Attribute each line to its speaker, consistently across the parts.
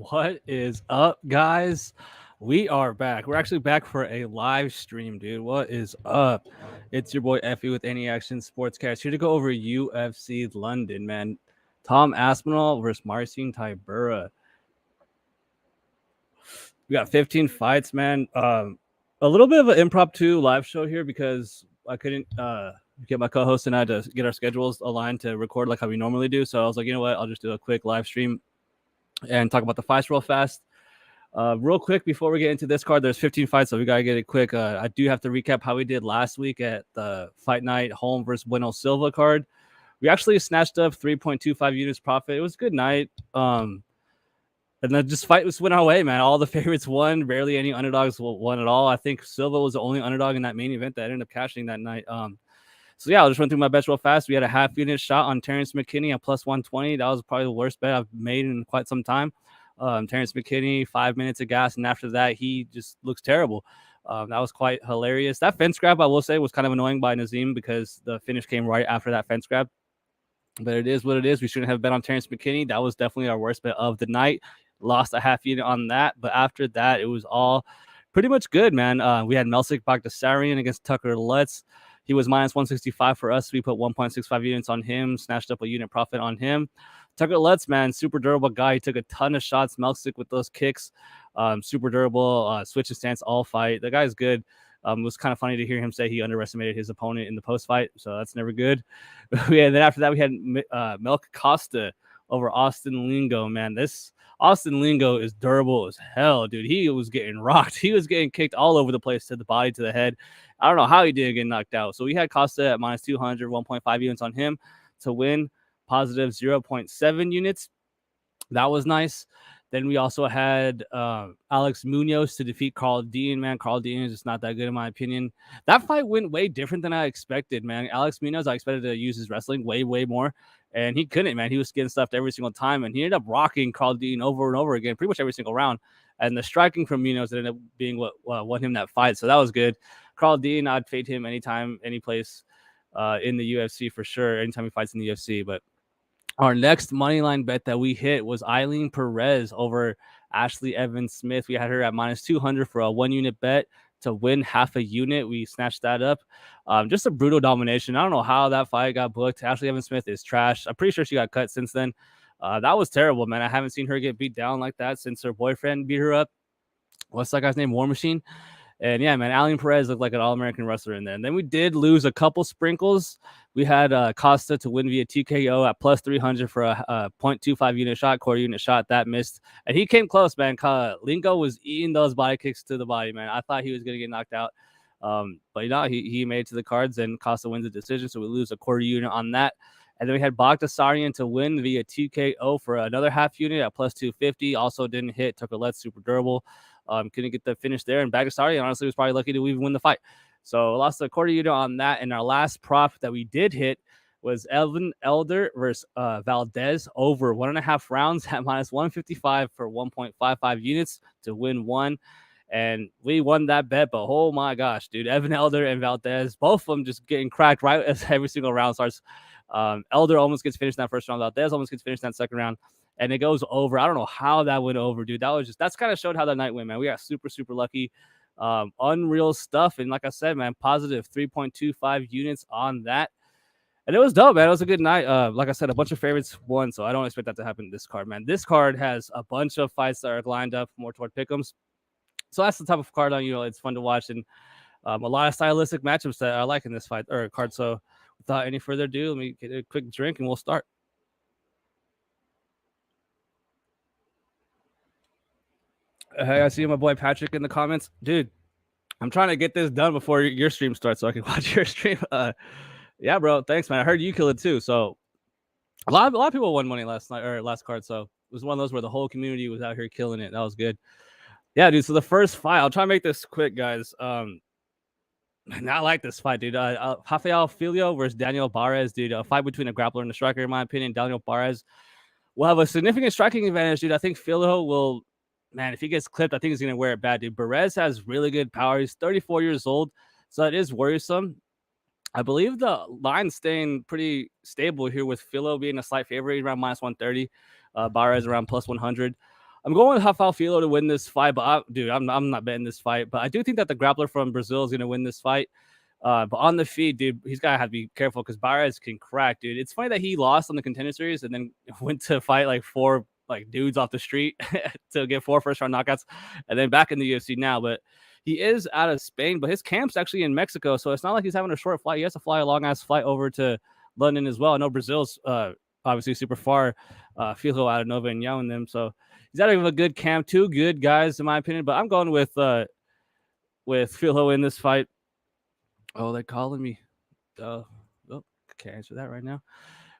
Speaker 1: What is up, guys? We are back. We're actually back for a live stream, dude. What is up? It's your boy Effie with Any Action Sportscast here to go over UFC London, man. Tom Aspinall versus Marcin Tybura. We got 15 fights, man. A little bit of an impromptu live show here because I couldn't get my co-host and I to get our schedules aligned to record like how we normally do. So I was like, you know what? I'll just do a quick live stream and talk about the fights real fast. Real quick before we get into this card, there's 15 fights, so we gotta get it quick. I do have to recap how we did last week at the Fight Night Home versus Bueno Silva card. We actually snatched up 3.25 units profit. It was a good night. And then just fight went our way, man. All the favorites won. Barely any underdogs won at all. I think Silva was the only underdog in that main event that ended up cashing that night. So yeah, I'll just run through my bets real fast. We had a half unit shot on Terrence McKinney at plus 120. That was probably the worst bet I've made in quite some time. Terrence McKinney, 5 minutes of gas, and after that, he just looks terrible. That was quite hilarious. That fence grab, I will say, was kind of annoying by Nazim because the finish came right after that fence grab. But it is what it is. We shouldn't have bet on Terrence McKinney. That was definitely our worst bet of the night. Lost a half unit on that. But after that, it was all pretty much good, man. We had Melsik Bagdasaryan against Tucker Lutz. He was minus 165 for us. We put 1.65 units on him, snatched up a unit profit on him. Tucker Lutz, man, super durable guy. He took a ton of shots. Melsik with those kicks, super durable, switch and stance all fight. The guy's good. It was kind of funny to hear him say he underestimated his opponent in the post fight, so that's never good. And then after that, we had Melk Costa over Austin Lingo. Man, this Austin Lingo is durable as hell, dude. He was getting rocked. He was getting kicked all over the place, to the body, to the head. I don't know how he didn't get knocked out. So we had Costa at minus 200, 1.5 units on him to win, positive 0.7 units. That was nice. Then we also had Alex Munoz to defeat Carl Dean. Man, Carl Dean is just not that good in my opinion. That fight went way different than I expected, man. Alex Munoz, I expected to use his wrestling way more, and he couldn't, man. He was getting stuffed every single time, and he ended up rocking Carl Dean over and over again, pretty much every single round. And the striking from Munoz ended up being what won him that fight, so that was good. Carl Dean, I'd fade him anytime, any place in the UFC for sure, anytime he fights in the UFC, but our next money line bet that we hit was Eileen Perez over Ashley Evans Smith. We had her at minus 200 for a 1 unit bet to win half a unit. We snatched that up. Just a brutal domination. I don't know how that fight got booked. Ashley Evans Smith is trash. I'm pretty sure she got cut since then. That was terrible, man. I haven't seen her get beat down like that since her boyfriend beat her up. What's that guy's name? War Machine. And yeah, man, Alan Perez looked like an All-American wrestler in there. And then we did lose a couple sprinkles. We had Costa to win via TKO at plus 300 for a 0.25 unit shot, quarter unit shot. That missed. And he came close, man. Lingo was eating those body kicks to the body, man. I thought he was going to get knocked out. But, you know, he made it to the cards, and Costa wins the decision. So we lose a quarter unit on that. And then we had Bagdasaryan to win via TKO for another half unit at plus 250. Also didn't hit. Took a let, super durable. Couldn't get the finish there. And Bagdasaryan, honestly, was probably lucky to even win the fight. So lost a quarter unit on that. And our last prop that we did hit was Evan Elder versus Valdez over 1.5 rounds at minus 155 for 1.55 units to win one. And we won that bet, but oh my gosh, dude, Evan Elder and Valdez, both of them just getting cracked right as every single round starts. Elder almost gets finished in that first round. Valdez almost gets finished in that second round. And it goes over. I don't know how that went over, dude. That's kind of showed how that night went, man. We got super lucky. Unreal stuff. And like I said, man, positive 3.25 units on that. And it was dope, man. It was a good night. Like I said, a bunch of favorites won, so I don't expect that to happen in this card, man. This card has a bunch of fights that are lined up more toward pick'ems. So that's the type of card it's fun to watch, and a lot of stylistic matchups that I like in this fight or card. So without any further ado, let me get a quick drink and we'll start. Hey, I see my boy Patrick in the comments. Dude, I'm trying to get this done before your stream starts so I can watch your stream. Yeah, bro. Thanks, man. I heard you kill it too. So a lot of people won money last night or last card. So it was one of those where the whole community was out here killing it. That was good. Yeah, dude. So the first fight, I'll try to make this quick, guys. I like this fight, dude. Rafael Filho versus Daniel Barres, dude. A fight between a grappler and a striker, in my opinion. Daniel Barres will have a significant striking advantage, dude. I think Filho will, man, if he gets clipped, I think he's going to wear it bad, dude. Barres has really good power. He's 34 years old, so it is worrisome. I believe the line's staying pretty stable here with Filho being a slight favorite around minus 130. Barres around plus 100. I'm going with Rafael Filo to win this fight, but dude, I'm not betting this fight. But I do think that the grappler from Brazil is going to win this fight. But on the feet, dude, he's got to have to be careful because Barres can crack, dude. It's funny that he lost on the Contender Series and then went to fight like 4 like dudes off the street to get 4 first-round knockouts, and then back in the UFC now. But he is out of Spain, but his camp's actually in Mexico, so it's not like he's having a short flight. He has to fly a long-ass flight over to London as well. I know Brazil's obviously super far. Filo out of Nova and Yao and them, so he's out of a good camp. 2 good guys, in my opinion, but I'm going with Filo in this fight. Oh, they're calling me. Oh, can't answer that right now.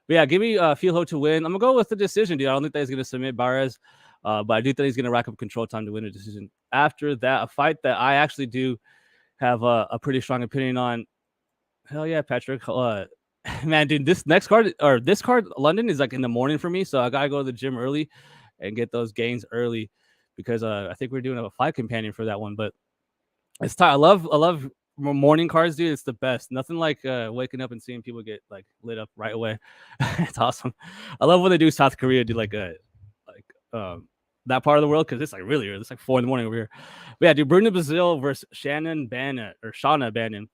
Speaker 1: But yeah, give me Filo to win. I'm gonna go with the decision, dude. I don't think that he's gonna submit Barres, but I do think he's gonna rack up control time to win a decision. After that, a fight that I actually do have a pretty strong opinion on. Hell yeah, Patrick. Man, dude, this card, London is like in the morning for me, so I gotta go to the gym early and get those gains early because I think we're doing a fight companion for that one. But it's time. I love morning cards, dude. It's the best. Nothing like waking up and seeing people get like lit up right away. It's awesome. I love when they do South Korea, do like that part of the world because it's like really early. It's like 4 a.m. over here. But yeah, dude, Bruno Brazil versus Shauna Bannon.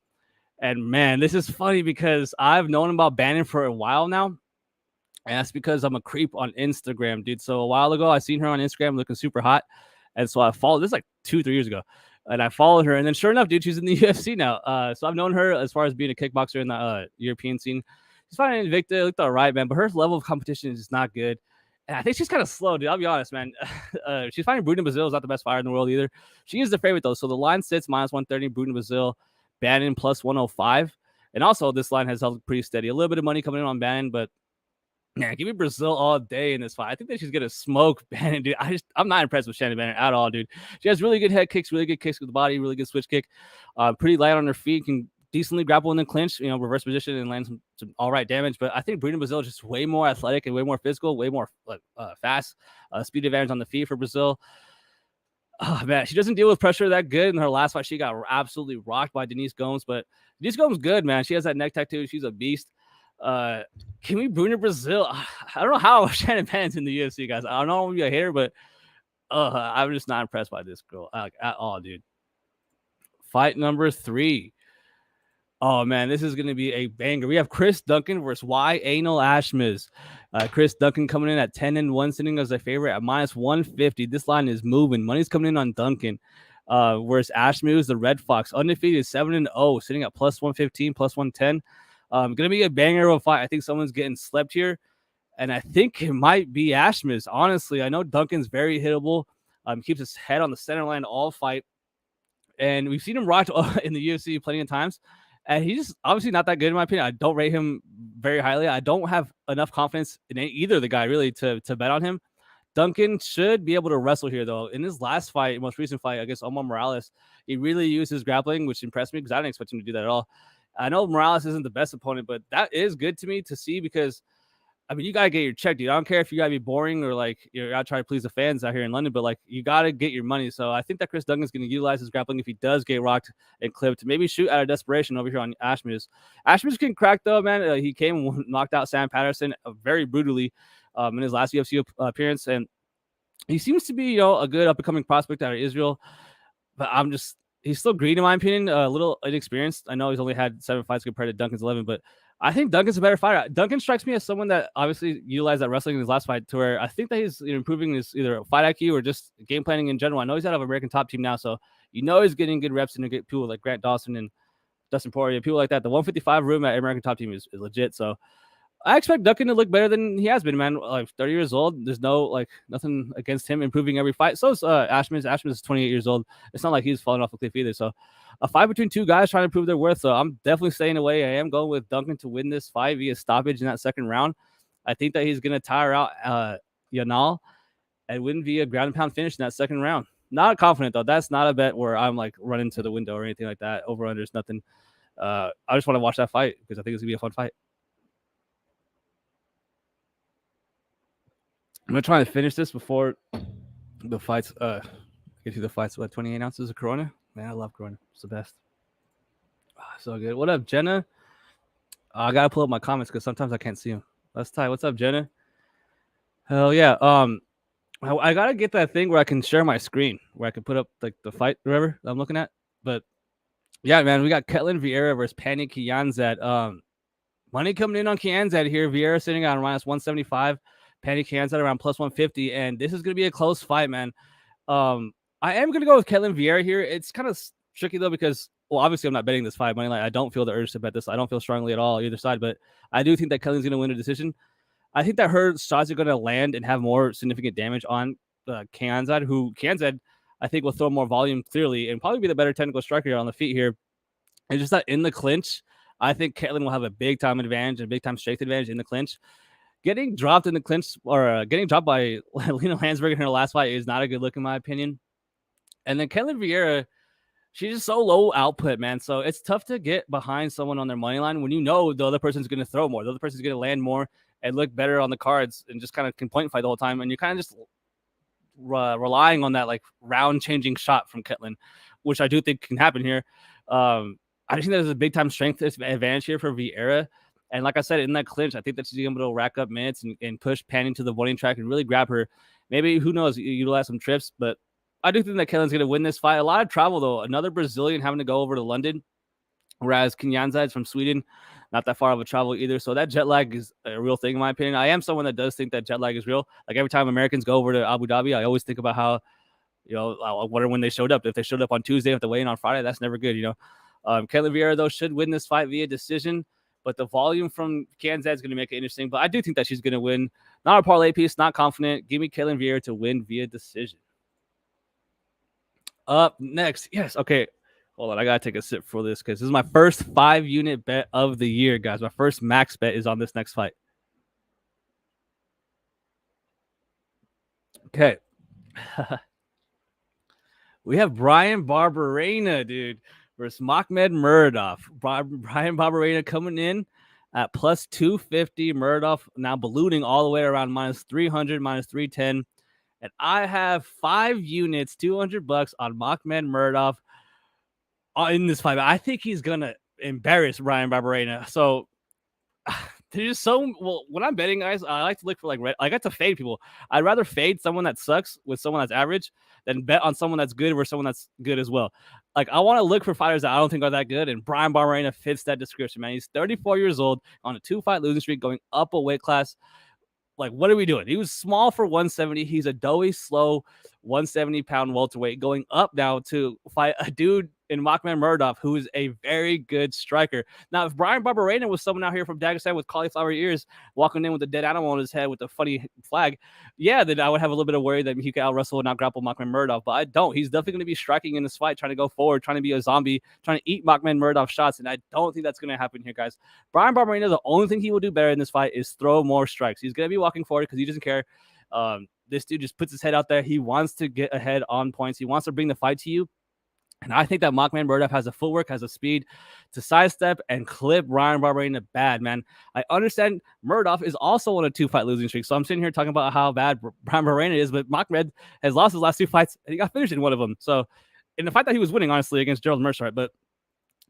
Speaker 1: And man, this is funny because I've known about Bannon for a while now. And that's because I'm a creep on Instagram, dude. So a while ago, I seen her on Instagram looking super hot. And so I followed this like 2-3 years ago. And I followed her. And then sure enough, dude, she's in the UFC now. So I've known her as far as being a kickboxer in the European scene. She's fighting Invicta, looked all right, man. But her level of competition is just not good. And I think she's kind of slow, dude. I'll be honest, man. She's fighting Bruno Brazil. Is not the best fighter in the world either. She is the favorite, though. So the line sits -130, Bruno Brazil. Bannon +105. And also, this line has held pretty steady. A little bit of money coming in on Bannon, but man, give me Brazil all day in this fight. I think that she's gonna smoke Bannon, dude. I'm not impressed with Shannon Bannon at all, dude. She has really good head kicks, really good kicks with the body, really good switch kick. Pretty light on her feet, can decently grapple in the clinch, reverse position and land some all right damage. But I think Bruno Brazil is just way more athletic and way more physical, way more fast. Speed advantage on the feet for Brazil. Oh man, she doesn't deal with pressure that good. In her last fight, she got absolutely rocked by Denise Gomes. But Denise Gomes good, man. She has that neck tattoo. She's a beast. Can we Bruno Brazil? I don't know how Shannon Bannon's in the UFC, guys. I don't know if you're a hater, but I'm just not impressed by this girl at all, dude. Fight number 3. Oh man, this is gonna be a banger. We have Chris Duncan versus Anal Ashmiz. Chris Duncan coming in at 10-1, sitting as a favorite at -150. This line is moving. Money's coming in on Duncan. Whereas Ashmiz, the Red Fox, undefeated 7-0, sitting at +115, +110. Gonna be a banger of a fight. I think someone's getting slept here, and I think it might be Ashmiz. Honestly, I know Duncan's very hittable. Keeps his head on the center line all fight, and we've seen him rock in the UFC plenty of times. And he's just obviously not that good in my opinion. I don't rate him very highly. I don't have enough confidence in either of the guy really to bet on him. Duncan should be able to wrestle here though. In his last fight, most recent fight against Omar Morales, he really used his grappling, which impressed me because I didn't expect him to do that at all. I know Morales isn't the best opponent, but that is good to me to see because I mean, you gotta get your check, dude. I don't care if you gotta be boring or like you're out trying to please the fans out here in London, but like you gotta get your money. So I think that Chris Duncan's gonna utilize his grappling if he does get rocked and clipped. Maybe shoot out of desperation over here on Ashmiz. Ashmiz can crack though, man. He came and knocked out Sam Patterson very brutally in his last UFC appearance, and he seems to be a good up and coming prospect out of Israel. But he's still green in my opinion, a little inexperienced. I know he's only had 7 fights compared to Duncan's 11, but I think Duncan's a better fighter. Duncan strikes me as someone that obviously utilized that wrestling in his last fight to where I think that he's improving his either fight IQ or just game planning in general. I know he's out of American Top Team now, so he's getting good reps and get people like Grant Dawson and Dustin Poirier, people like that. The 155 room at American Top Team is legit. So I expect Duncan to look better than he has been, man. Like 30 years old. There's nothing against him improving every fight. So is Ashmiz. Ashmiz is 28 years old. It's not like he's falling off a cliff either. So a fight between 2 guys trying to prove their worth. So I'm definitely staying away. I am going with Duncan to win this fight via stoppage in that second round. I think that he's going to tire out Yanal and win via ground and pound finish in that second round. Not confident, though. That's not a bet where I'm like running to the window or anything like that. Over under is nothing. I just want to watch that fight because I think it's going to be a fun fight. I'm going to try to finish this before the fights. Get through the fights. What, 28 ounces of Corona? Man, I love Corona. It's the best. So good. What up, Jenna? I got to pull up my comments because sometimes I can't see them. Let's tie. What's up, Jenna? Hell yeah. I gotta get that thing where I can share my screen, where I can put up like the fight, whatever I'm looking at. But yeah, man, we got Ketlin Vieira versus Pannie Kianzad. Money coming in on Kianzad here. Vieira sitting on minus 175. Pannie Kianzad around plus 150, and this is gonna be a close fight, man. I am gonna go with Ketlin Vieira here. It's kind of tricky though because, well, obviously I'm not betting this fight money line. I don't feel the urge to bet this. I don't feel strongly at all either side, but I do think that Kelly's gonna win a decision. I think that her shots are going to land and have more significant damage on Kanzad, who Kanzad, I think, will throw more volume clearly and probably be the better technical striker on the feet here. And just that in the clinch, I think Caitlin will have a big time advantage and big time strength advantage in the clinch. Getting dropped in the clinch or getting dropped by Lena Landsberg in her last fight is not a good look, in my opinion. And then Caitlin Vieira, she's just so low output, man. So it's tough to get behind someone on their money line when you know the other person's going to throw more. The other person's going to land more and look better on the cards and just kind of can point fight the whole time. And you're kind of just relying on that like round changing shot from Ketlin, which I do think can happen here. I just think there's a big time strength advantage here for Vieira. And like I said, in that clinch, I think that she's able to rack up minutes and push Panning to the winning track and really grab her. Maybe, who knows, utilize some trips. But I do think that Kellen's going to win this fight. A lot of travel, though. Another Brazilian having to go over to London, whereas Kinyanza is from Sweden. Not that far of a travel either. So that jet lag is a real thing, in my opinion. I am someone that does think that jet lag is real. Like every time Americans go over to Abu Dhabi, I always think about how, I wonder when they showed up. If they showed up on Tuesday, if they weigh in on Friday, that's never good, Ketlin Vieira, though, should win this fight via decision. But the volume from Kansas is going to make it interesting. But I do think that she's going to win. Not a parlay piece, not confident. Give me Ketlin Vieira to win via decision. Up next. Yes. Okay. Hold on. I got to take a sip for this because this is my first 5-unit bet of the year, guys. My first max bet is on this next fight. Okay. We have Brian Barberena, dude, versus Makhmed Muradov. Brian Barberena coming in at plus 250. Muradov now ballooning all the way around minus 300, minus 310. And I have 5 units, $200 on Makhmed Muradov in this fight. I think he's going to embarrass Brian Barberena. So they're just so, well, when I'm betting, guys, I like to look for I got to fade people. I'd rather fade someone that sucks with someone that's average than bet on someone that's good or someone that's good as well. Like, I want to look for fighters that I don't think are that good, and Brian Barberena fits that description, man. He's 34 years old on a 2-fight losing streak, going up a weight class. Like, what are we doing? He was small for 170. He's a doughy, slow 170-pound welterweight going up now to fight a dude in Makhmed Muradov, who is a very good striker. Now, if Brian Barberena was someone out here from Dagestan with cauliflower ears walking in with a dead animal on his head with a funny flag, yeah, then I would have a little bit of worry that he could out-wrestle and out-grapple Makhmed Muradov, but I don't. He's definitely going to be striking in this fight, trying to go forward, trying to be a zombie, trying to eat Makhmed Muradov shots, and I don't think that's going to happen here, guys. Brian Barberena, the only thing he will do better in this fight is throw more strikes. He's going to be walking forward because he doesn't care. This dude just puts his head out there. He wants to get ahead on points. He wants to bring the fight to you. And I think that Makhmed Muradov has the footwork, has the speed to sidestep and clip Brian Barberena bad, man. I understand Muradov is also on a 2-fight losing streak. So I'm sitting here talking about how bad Brian Barberena is, but Makhmed has lost his last 2 fights and he got finished in one of them. So in the fight that he was winning, honestly, against Gerald Mercer, but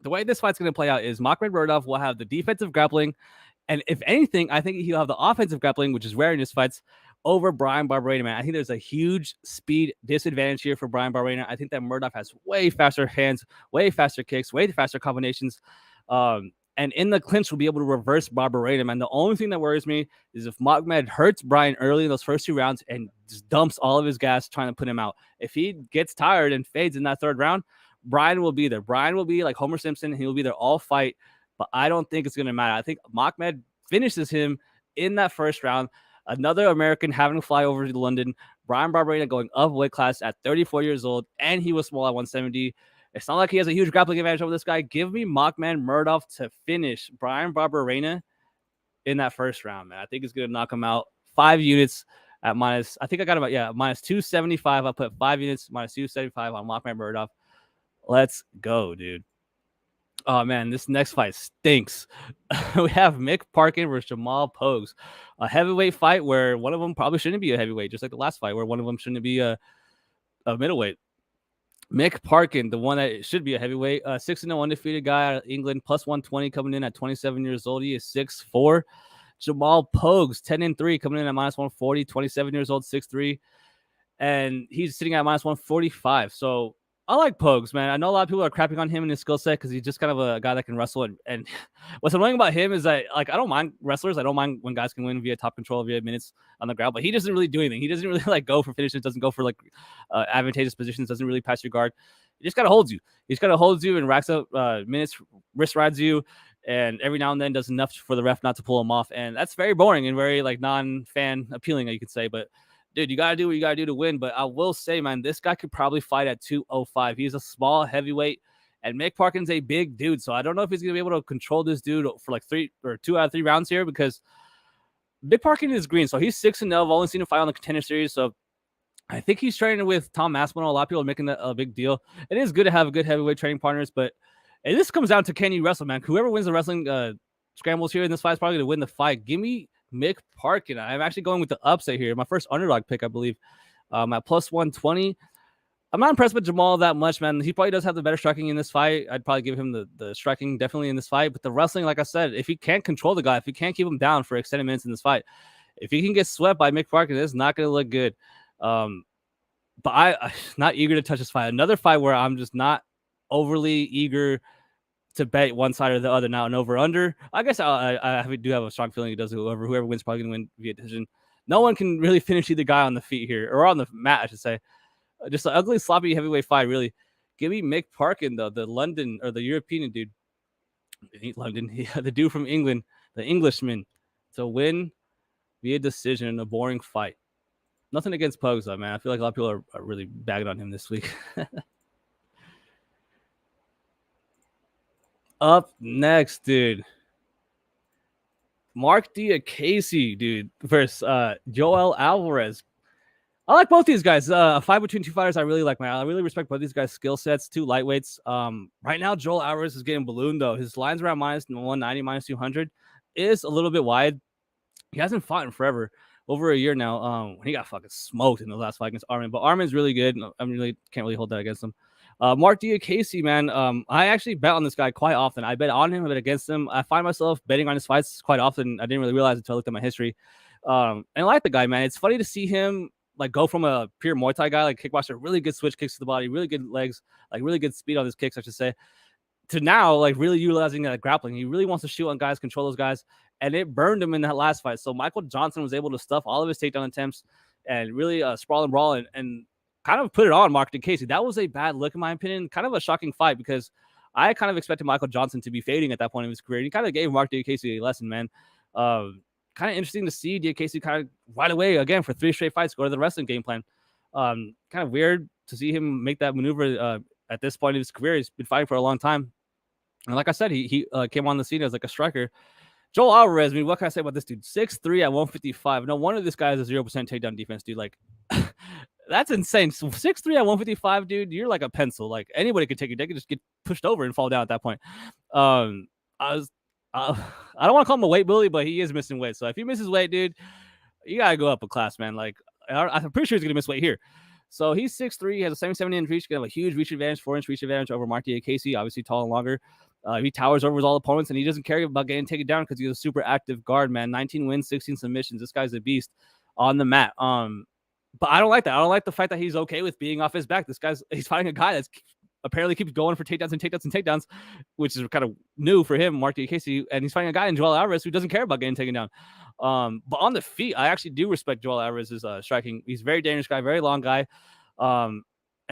Speaker 1: the way this fight's going to play out is Makhmed Muradov will have the defensive grappling. And if anything, I think he'll have the offensive grappling, which is rare in his fights, over Brian Barberena, man. I think there's a huge speed disadvantage here for Brian Barberena. I think that Muradov has way faster hands, way faster kicks, way faster combinations. And in the clinch, will be able to reverse Barberena, man. The only thing that worries me is if Makhmed hurts Brian early in those first 2 rounds and just dumps all of his gas trying to put him out. If he gets tired and fades in that 3rd round, Brian will be there. Brian will be like Homer Simpson. He will be there all fight, but I don't think it's going to matter. I think Makhmed finishes him in that 1st round. Another American having to fly over to London. Brian Barberena going up weight class at 34 years old, and he was small at 170. It's not like he has a huge grappling advantage over this guy. Give me Makhmed Muradov to finish Brian Barberena in that 1st round, man. I think it's going to knock him out. 5 units at minus, I think I got about, minus 275. I'll put 5 units, minus 275 on Makhmed Muradov. Let's go, dude. Oh, man, this next fight stinks. We have Mick Parkin versus Jamal Pogues. A heavyweight fight where one of them probably shouldn't be a heavyweight, just like the last fight where one of them shouldn't be a middleweight. Mick Parkin, the one that should be a heavyweight, 6-0 undefeated guy out of England, plus 120 coming in at 27 years old. He is 6'4". Jamal Pogues, 10-3, coming in at minus 140, 27 years old, 6'3". and he's sitting at minus 145. So I like Pogues, man. I know a lot of people are crapping on him in his skill set because he's just kind of a guy that can wrestle. And what's annoying about him is that, like, I don't mind wrestlers. I don't mind when guys can win via top control, via minutes on the ground, but he doesn't really do anything. He doesn't really like go for finishes, doesn't go for like advantageous positions, doesn't really pass your guard. He just kind of holds you. He just kind of holds you and racks up minutes, wrist rides you, and every now and then does enough for the ref not to pull him off. And that's very boring and very like non-fan appealing, you could say. But dude, you got to do what you got to do to win. But I will say, man, this guy could probably fight at 205. He's a small heavyweight, and Mick Parkin's a big dude. So I don't know if he's going to be able to control this dude for like 2 out of 3 rounds here, because Mick Parkin is green. So he's 6-0. I've only seen him fight on the Contender Series. So I think he's training with Tom Aspinall. A lot of people are making that a big deal. It is good to have a good heavyweight training partners, but this comes down to, can you wrestle, man? Whoever wins the wrestling scrambles here in this fight is probably going to win the fight. Give me Mick Parkin. I'm actually going with the upset here. My first underdog pick, I believe, at plus 120. I'm not impressed with Jamal that much, man. He probably does have the better striking in this fight. I'd probably give him the striking definitely in this fight. But the wrestling, like I said, if he can't control the guy, if he can't keep him down for extended minutes in this fight, if he can get swept by Mick Parkin, it's not going to look good. But I'm not eager to touch this fight. Another fight where I'm just not overly eager to bet one side or the other. Now, an over-under, I guess I do have a strong feeling it does. Whoever wins probably going to win via decision. No one can really finish either guy on the feet here, or on the mat, I should say. Just an ugly, sloppy heavyweight fight, really. Give me Mick Parkin, though, the London, or the European dude. London, the dude from England, the Englishman, to win via decision in a boring fight. Nothing against Pogues, though, man. I feel like a lot of people are really bagging on him this week. Up next, dude. Mark Diakase, dude, versus Joel Alvarez. I like both these guys. A fight between two fighters I really like, man. I really respect both these guys' skill sets, two lightweights. Right now, Joel Alvarez is getting ballooned, though. His line's around minus 190, minus 200. Is a little bit wide. He hasn't fought in forever. Over a year now. He got fucking smoked in the last fight against Armin, but Armin's really good. I really can't really hold that against him. Mark Diakase, man. I actually bet on this guy quite often. I bet on him, I bet against him. I find myself betting on his fights quite often. I didn't really realize it until I looked at my history. And I like the guy, man. It's funny to see him like go from a pure Muay Thai guy, like kickboxer, really good switch kicks to the body, really good legs, like really good speed on his kicks, I should say, to now like really utilizing that grappling. He really wants to shoot on guys, control those guys, and it burned him in that last fight. So Michael Johnson was able to stuff all of his takedown attempts and really sprawl and brawl and kind of put it on Mark Diakase. That was a bad look, in my opinion. Kind of a shocking fight, because I kind of expected Michael Johnson to be fading at that point in his career. He kind of gave Mark Diakase a lesson, man. Kind of interesting to see Diakase kind of right away, again, for 3 straight fights, go to the wrestling game plan. Kind of weird to see him make that maneuver at this point in his career. He's been fighting for a long time. And like I said, he came on the scene as like a striker. Joel Alvarez, I mean, what can I say about this dude? 6'3" at 155. No wonder this guy has a 0% takedown defense, dude. Like, that's insane. So 6'3" at 155, dude, you're like a pencil. Like, anybody could take it. They could just get pushed over and fall down at that point. I don't want to call him a weight bully, but he is missing weight. So if he misses weight, dude, you got to go up a class, man. Like, I'm pretty sure he's going to miss weight here. So he's 6'3", he has a 77-inch reach, going to have a huge reach advantage, 4-inch reach advantage over Mark Diakase, obviously tall and longer. He towers over his all opponents, and he doesn't care about getting taken down because he's a super active guard, man. 19 wins, 16 submissions. This guy's a beast on the mat. But I don't like that. I don't like the fact that he's okay with being off his back. He's fighting a guy that's apparently keeps going for takedowns and takedowns and takedowns, which is kind of new for him, Mark Diakase, and he's fighting a guy in Joel Alvarez who doesn't care about getting taken down. But on the feet, I actually do respect Joel Alvarez's striking. He's a very dangerous guy, very long guy, and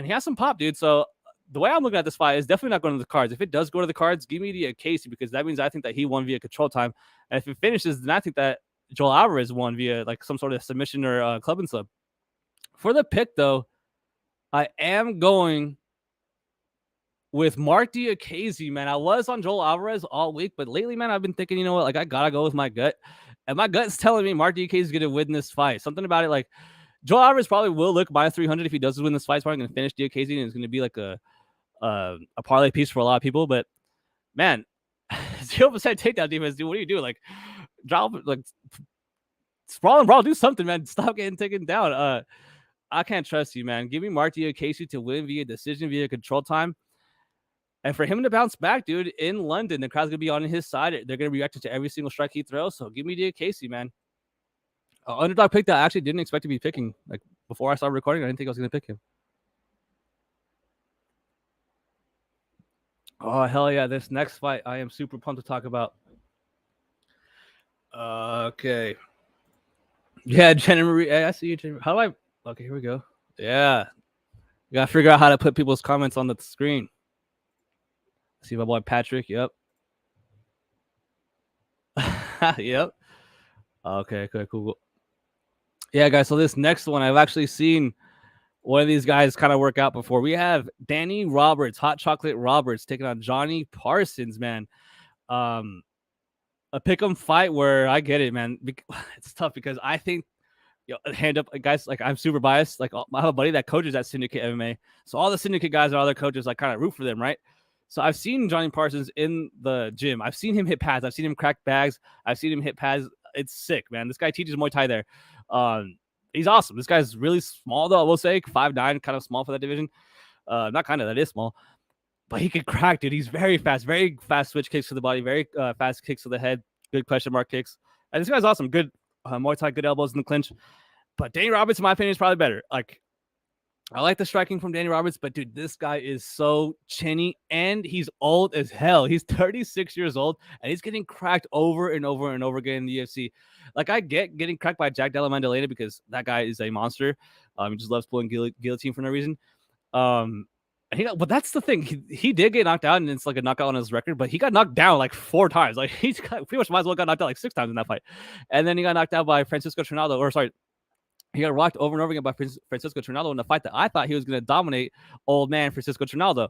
Speaker 1: he has some pop, dude. So the way I'm looking at this fight is definitely not going to the cards. If it does go to the cards, give me Diakase, because that means I think that he won via control time, and if it finishes, then I think that Joel Alvarez won via like some sort of submission or club and sub. For the pick, though, I am going with Mark Diakase, man. I was on Joel Alvarez all week, but lately, man, I've been thinking, you know what? Like, I gotta go with my gut, and my gut's telling me Mark Diakase is gonna win this fight. Something about it, like Joel Alvarez probably will look minus 300 if he does win this fight. He's probably gonna finish Diakase, and it's gonna be like a parlay piece for a lot of people. But man, 0% takedown defense, dude. What do you do? Like, drop, like, sprawl and brawl, do something, man. Stop getting taken down. I can't trust you, man. Give me Mark Diakase to win via decision, via control time. And for him to bounce back, dude, in London, the crowd's going to be on his side. They're going to be reacting to every single strike he throws. So give me Diakase, man. Underdog pick that I actually didn't expect to be picking. Like before I started recording, I didn't think I was going to pick him. Oh, hell yeah. This next fight, I am super pumped to talk about. Okay. Yeah, Jenna Marie. Hey, I see you, Jenna. How do I? Okay, here we go. Yeah. You got to figure out how to put people's comments on the screen. See my boy Patrick. Yep. Yep. Okay, cool. Yeah, guys. So this next one, I've actually seen one of these guys kind of work out before. We have Danny Roberts, Hot Chocolate Roberts, taking on Johnny Parsons, man. A pick'em fight where I get it, man. It's tough because I think, hand up, guys. Like I'm super biased. Like I have a buddy that coaches at Syndicate MMA, so all the Syndicate guys are other coaches. Like kind of root for them, right? So I've seen Johnny Parsons in the gym. I've seen him hit pads. I've seen him crack bags. I've seen him hit pads. It's sick, man. This guy teaches Muay Thai there. He's awesome. This guy's really small, though. I will say 5'9", kind of small for that division. Not kind of, that is small, but he can crack, dude. He's very fast switch kicks to the body, very fast kicks to the head, good question mark kicks. And this guy's awesome. Good Muay Thai, good elbows in the clinch. But Danny Roberts, in my opinion, is probably better. Like, I like the striking from Danny Roberts, but dude, this guy is so chinny and he's old as hell. He's 36 years old and he's getting cracked over and over and over again in the UFC. Like, I get getting cracked by Jack Della Maddalena because that guy is a monster. He just loves pulling guillotine for no reason. But that's the thing. He did get knocked out, and it's like a knockout on his record, but he got knocked down like 4 times. Like, he's pretty much might as well got knocked out like 6 times in that fight. And then he got knocked out by Francisco Trinaldo, or sorry, he got rocked over and over again by Francisco Trinaldo in a fight that I thought he was going to dominate old man Francisco Trinaldo.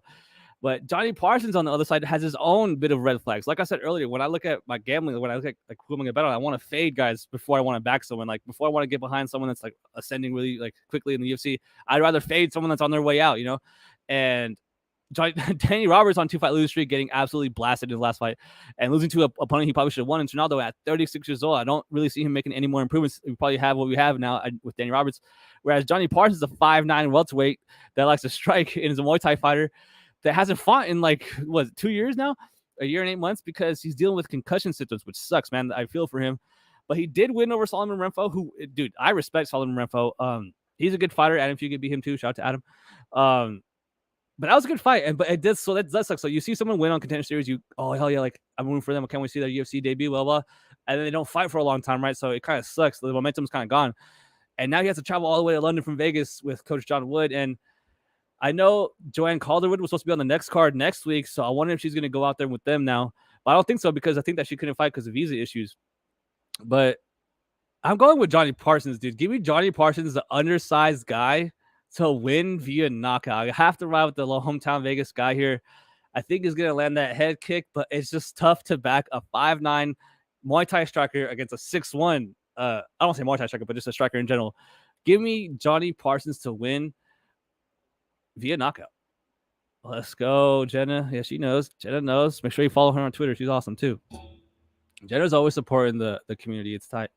Speaker 1: But Johnny Parsons on the other side has his own bit of red flags. Like I said earlier, when I look at my gambling, when I look at like who I'm going to bet on, I want to fade guys before I want to back someone. Like before I want to get behind someone that's like ascending really like quickly in the UFC, I'd rather fade someone that's on their way out, And Danny Roberts on 2-fight losing streak, getting absolutely blasted in the last fight and losing to an opponent he probably should have won in Trinaldo at 36 years old. I don't really see him making any more improvements. We probably have what we have now with Danny Roberts. Whereas Johnny Parsons is a 5'9" welterweight that likes to strike and is a Muay Thai fighter that hasn't fought in 2 years now, a year and 8 months, because he's dealing with concussion symptoms, which sucks, man. I feel for him. But he did win over Solomon Renfo, who, dude, I respect Solomon Renfo. He's a good fighter. Adam, if you could beat him too, shout out to Adam. But that was a good fight, but it did. So that sucks. So you see someone win on Contender Series, oh hell yeah, like I'm rooting for them. I can't wait to see their UFC debut, blah blah. And then they don't fight for a long time, right? So it kind of sucks. The momentum's kind of gone. And now he has to travel all the way to London from Vegas with Coach John Wood. And I know Joanne Calderwood was supposed to be on the next card next week, so I wonder if she's going to go out there with them now. But I don't think so, because I think that she couldn't fight because of visa issues. But I'm going with Johnny Parsons, dude. Give me Johnny Parsons, the undersized guy, to win via knockout. I have to ride with the hometown Vegas guy here. I think he's going to land that head kick, but it's just tough to back a 5'9" Muay Thai striker against a 6'1". I don't say Muay Thai striker, but just a striker in general. Give me Johnny Parsons to win via knockout. Let's go, Jenna. Yeah, she knows. Jenna knows. Make sure you follow her on Twitter. She's awesome too. Jenna's always supporting the community. It's tight.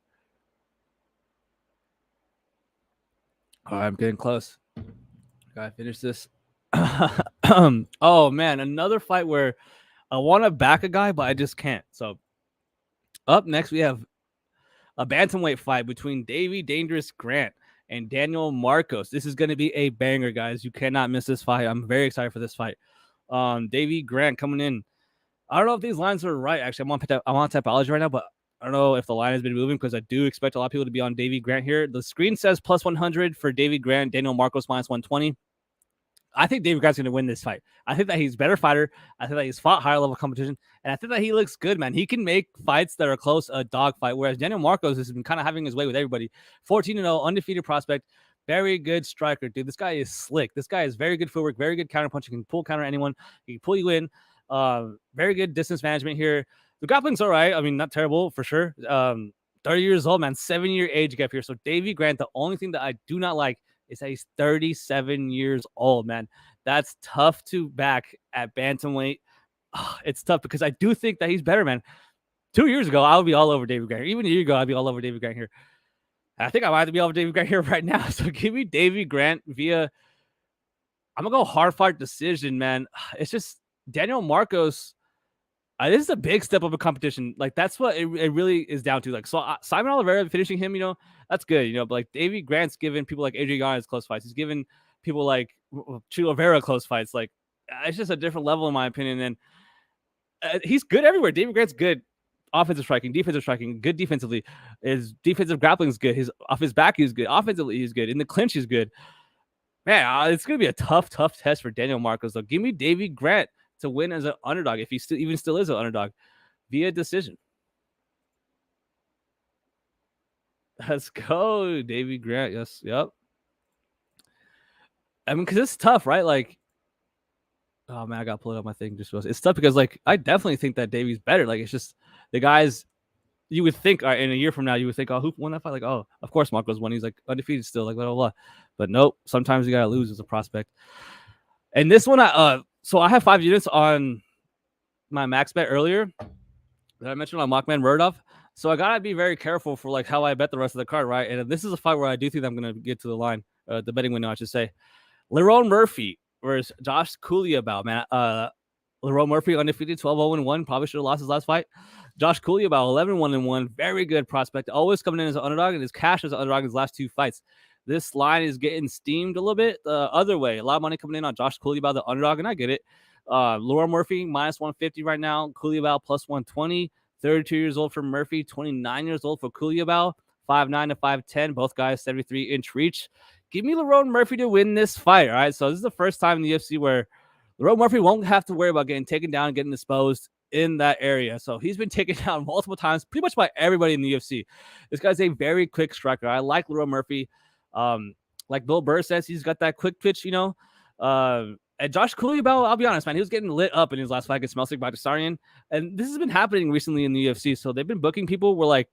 Speaker 1: All right, I'm getting close. Gotta finish this. Oh man, another fight where I want to back a guy, but I just can't. So up next, we have a bantamweight fight between Davey Dangerous Grant and Daniel Marcos. This is going to be a banger, guys. You cannot miss this fight. I'm very excited for this fight. Davey Grant coming in. I don't know if these lines are right. Actually, I'm on Typology right now, but I don't know if the line has been moving, because I do expect a lot of people to be on Davey Grant here. The screen says plus 100 for Davey Grant, Daniel Marcos minus 120. I think Davey Grant's going to win this fight. I think that he's a better fighter. I think that he's fought higher level competition. And I think that he looks good, man. He can make fights that are close, a dog fight. Whereas Daniel Marcos has been kind of having his way with everybody. 14-0, undefeated prospect. Very good striker, dude. This guy is slick. This guy is very good footwork, very good counterpunch. He can pull counter anyone. He can pull you in. Very good distance management here. The grappling's all right. I mean, not terrible for sure. 30 years old, man. 7-year age gap here. So Davey Grant, the only thing that I do not like is that he's 37 years old, man. That's tough to back at bantamweight. It's tough because I do think that he's better, man. 2 years ago, I would be all over Davey Grant. Even a year ago, I'd be all over Davey Grant here. I think I might have to be all over Davey Grant here right now. So give me Davey Grant via, I'm going to go hard fight decision, man. It's just Daniel Marcos This is a big step up in competition. Like that's what it really is down to. Like so, Simon Oliveira finishing him, that's good. But like Davey Grant's given people like Adrian Yanez close fights. He's given people like Chito Vera close fights. Like it's just a different level in my opinion. And he's good everywhere. Davey Grant's good. Offensive striking, defensive striking, good defensively. His defensive grappling is good. His off his back he's good. Offensively he's good. In the clinch he's good. Man, it's gonna be a tough test for Daniel Marcos. Though, give me Davey Grant to win as an underdog if he still is an underdog via decision. Let's go, Davey Grant. Yes, yep. I mean, because it's tough, right? Like, oh man, I got to pull it up my thing. It's tough because like I definitely think that Davey's better. Like it's just the guys you would think in a year from now you would think, oh, who won that fight? Like, oh, of course Marcos won. He's like undefeated still, like blah blah blah. But nope, sometimes you gotta lose as a prospect. And this one, so I have 5 units on my max bet earlier that I mentioned on Mockman Murdoff. So I gotta be very careful for like how I bet the rest of the card, right? And this is a fight where I do think I'm gonna get to the line, the betting window, I should say. Lerone Murphy versus Josh Coulibaugh, man. Lerone Murphy undefeated, 12-0-1. Probably should have lost his last fight. Josh Coulibaugh, 11-1-1. Very good prospect. Always coming in as an underdog, and his cash as an underdog in his last 2 fights. This line is getting steamed a little bit the other way. A lot of money coming in on Josh Coulibaugh, the underdog, and I get it. Lerone Murphy, minus 150 right now. Coulibaugh, plus 120. 32 years old for Murphy, 29 years old for Coulibaugh. 5'9" to 5'10". Both guys, 73-inch reach. Give me Lerone Murphy to win this fight, all right? So this is the first time in the UFC where Lerone Murphy won't have to worry about getting taken down, getting exposed in that area. So he's been taken down multiple times, pretty much by everybody in the UFC. This guy's a very quick striker. I like Lerone Murphy. Like Bill Burr says, he's got that quick twitch, And Josh Coulibaugh, I'll be honest, man, he was getting lit up in his last fight against Melsik Bagdasaryan. And this has been happening recently in the UFC. So they've been booking people where like